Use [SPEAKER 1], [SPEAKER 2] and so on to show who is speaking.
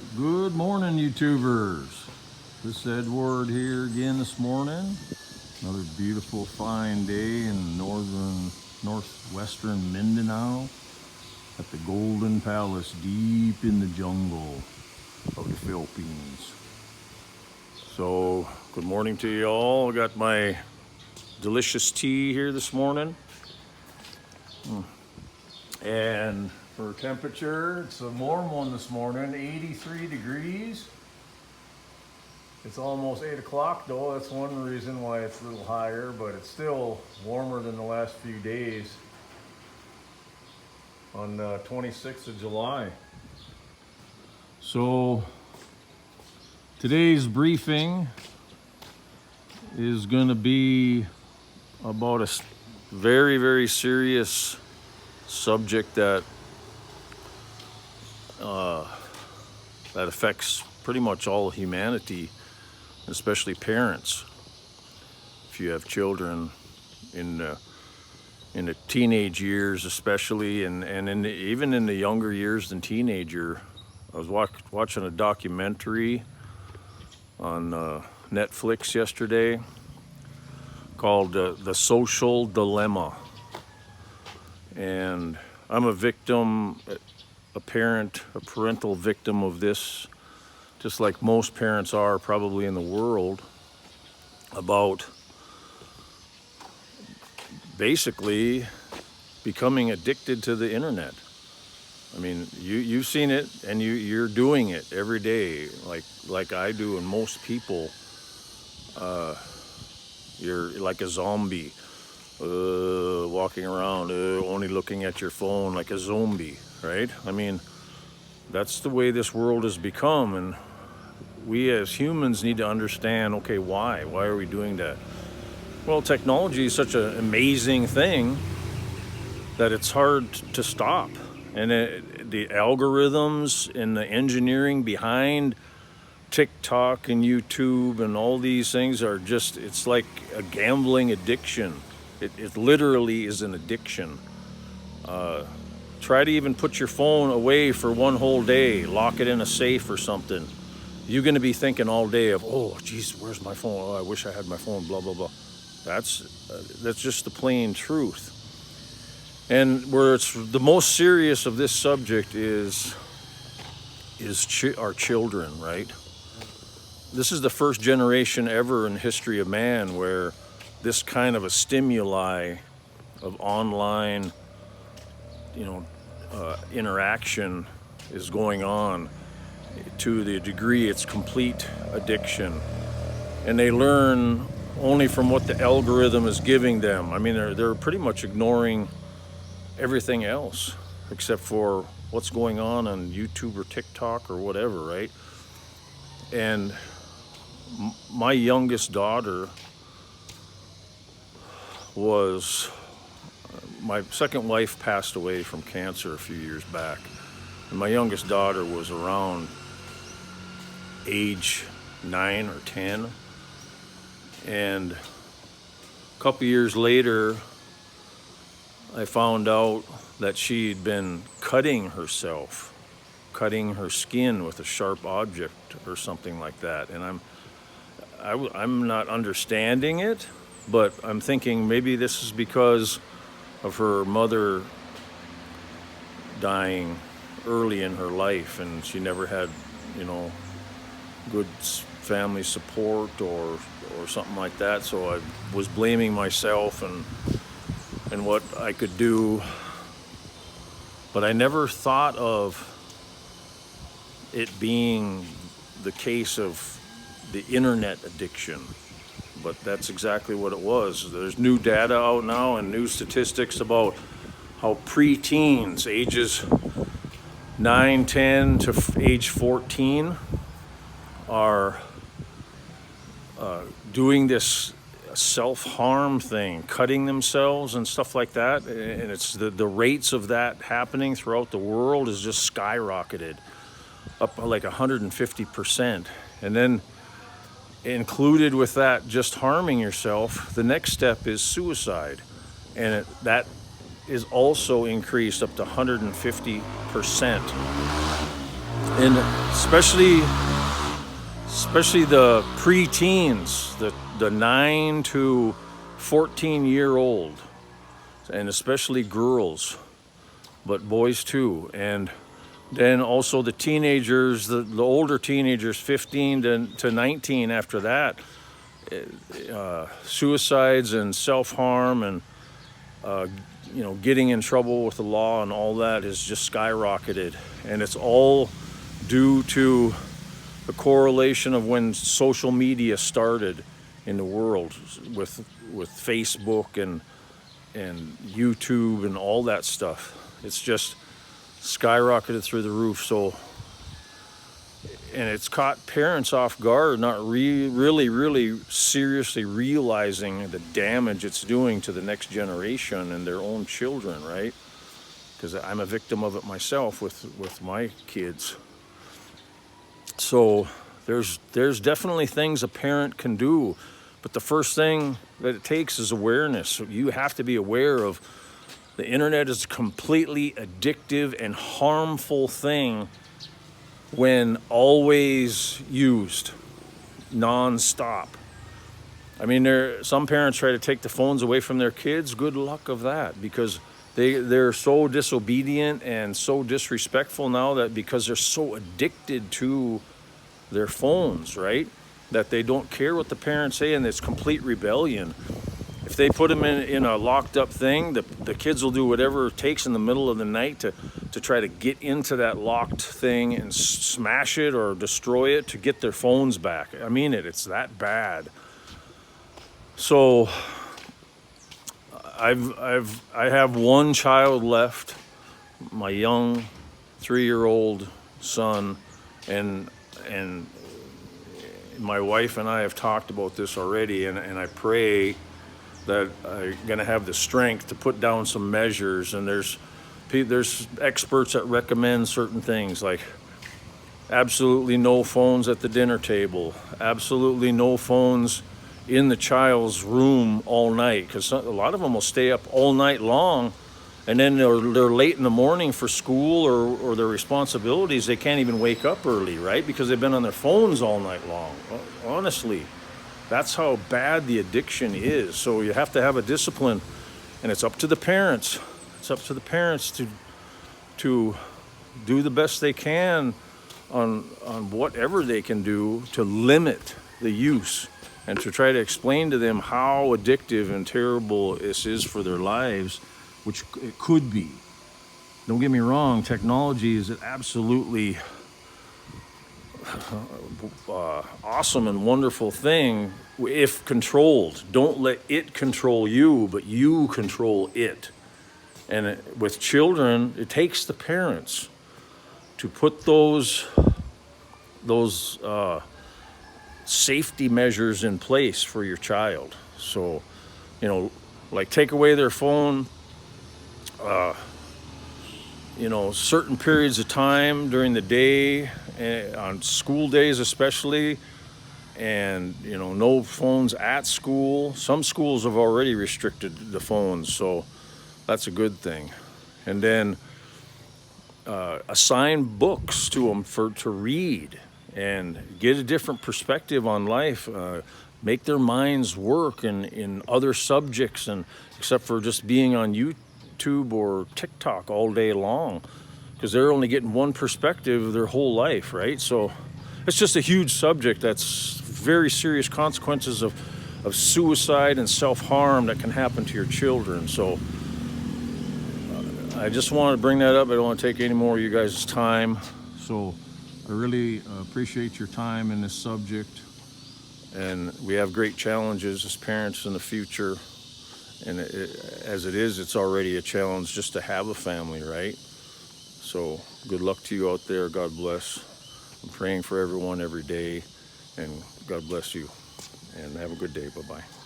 [SPEAKER 1] Good morning, YouTubers. This is Edward here again this morning. Another beautiful, fine day in northwestern Mindanao at the Golden Palace, deep in the jungle of the Philippines. So, good morning to you all. I got my delicious tea here this morning. And for temperature, it's a warm one this morning, 83 degrees. It's almost 8 o'clock though. That's one reason why it's a little higher, but it's still warmer than the last few days on 26th of July. So today's briefing is going to be about a very, very serious subject that affects pretty much all of humanity, especially parents. If you have children in the teenage years, especially, and even in the younger years than teenager. I was watching a documentary on Netflix yesterday called The Social Dilemma. And I'm a victim, a parental victim of this, just like most parents are probably in the world, about basically becoming addicted to the internet. I mean, you've seen it, and you're doing it every day, like I do, and most people. You're like a zombie. Walking around, only looking at your phone like a zombie, right? I mean, that's the way this world has become, and we as humans need to understand, okay, why? Why are we doing that? Well, technology is such an amazing thing that it's hard to stop. And the algorithms and the engineering behind TikTok and YouTube and all these things are just, it's like a gambling addiction. It literally is an addiction. Try to even put your phone away for one whole day, lock it in a safe or something. You're going to be thinking all day of, oh, geez, where's my phone? Oh, I wish I had my phone, blah, blah, blah. That's just the plain truth. And where it's the most serious of this subject is our children, right? This is the first generation ever in the history of man where this kind of a stimuli of online, interaction is going on to the degree it's complete addiction. And they learn only from what the algorithm is giving them. I mean, they're pretty much ignoring everything else except for what's going on YouTube or TikTok or whatever, right? And my youngest daughter my second wife passed away from cancer a few years back. And my youngest daughter was around age 9 or 10. And a couple years later, I found out that she'd been cutting herself, cutting her skin with a sharp object or something like that. And I'm not understanding it, but I'm thinking maybe this is because of her mother dying early in her life, and she never had, good family support or something like that. So I was blaming myself and what I could do, but I never thought of it being the case of the internet addiction. But that's exactly what it was. There's new data out now and new statistics about how preteens, ages 9, 10 to age 14, are doing this self-harm thing, cutting themselves and stuff like that. And it's the rates of that happening throughout the world is just skyrocketed up like 150%. And then included with that, just harming yourself, the next step is suicide. And that is also increased up to 150%. and especially the preteens, the 9 to 14-year-old, and especially girls, but boys too. And then also the teenagers, the older teenagers, 15 to 19 after that, suicides and self-harm and, getting in trouble with the law and all that has just skyrocketed. And it's all due to the correlation of when social media started in the world with Facebook and YouTube and all that stuff. It's just skyrocketed through the roof. So, and it's caught parents off guard, not really seriously realizing the damage it's doing to the next generation and their own children, right? Because I'm a victim of it myself with my kids. So there's definitely things a parent can do, but the first thing that it takes is awareness. So you have to be aware of the internet is a completely addictive and harmful thing when always used non-stop. I mean, some parents try to take the phones away from their kids. Good luck of that, because they're so disobedient and so disrespectful now, that because they're so addicted to their phones, right, that they don't care what the parents say, and it's complete rebellion. If they put them in a locked up thing, the kids will do whatever it takes in the middle of the night to try to get into that locked thing and smash it or destroy it to get their phones back. I mean, it's that bad. So I have one child left, my young 3-year-old son, and my wife and I have talked about this already, and I pray that I'm going to have the strength to put down some measures. And there's experts that recommend certain things, like absolutely no phones at the dinner table, absolutely no phones in the child's room all night, because a lot of them will stay up all night long, and then they're late in the morning for school or their responsibilities. They can't even wake up early, right, because they've been on their phones all night long. Honestly, that's how bad the addiction is. So you have to have a discipline, and it's up to the parents. It's up to the parents to do the best they can on whatever they can do to limit the use, and to try to explain to them how addictive and terrible this is for their lives, which it could be. Don't get me wrong, technology is an absolutely awesome and wonderful thing if controlled. Don't let it control you, but you control it. And with children, it takes the parents to put those safety measures in place for your child. So, like take away their phone, certain periods of time during the day, on school days especially, and no phones at school. Some schools have already restricted the phones, so that's a good thing. And then assign books to them to read and get a different perspective on life. Make their minds work in other subjects, and except for just being on YouTube or TikTok all day long, because they're only getting one perspective their whole life, right? So it's just a huge subject that's very serious consequences of suicide and self-harm that can happen to your children. So I just want to bring that up. I don't want to take any more of you guys' time. So I really appreciate your time in this subject. And we have great challenges as parents in the future. And as it is, it's already a challenge just to have a family, right? So good luck to you out there. God bless. I'm praying for everyone every day. And God bless you. And have a good day. Bye-bye.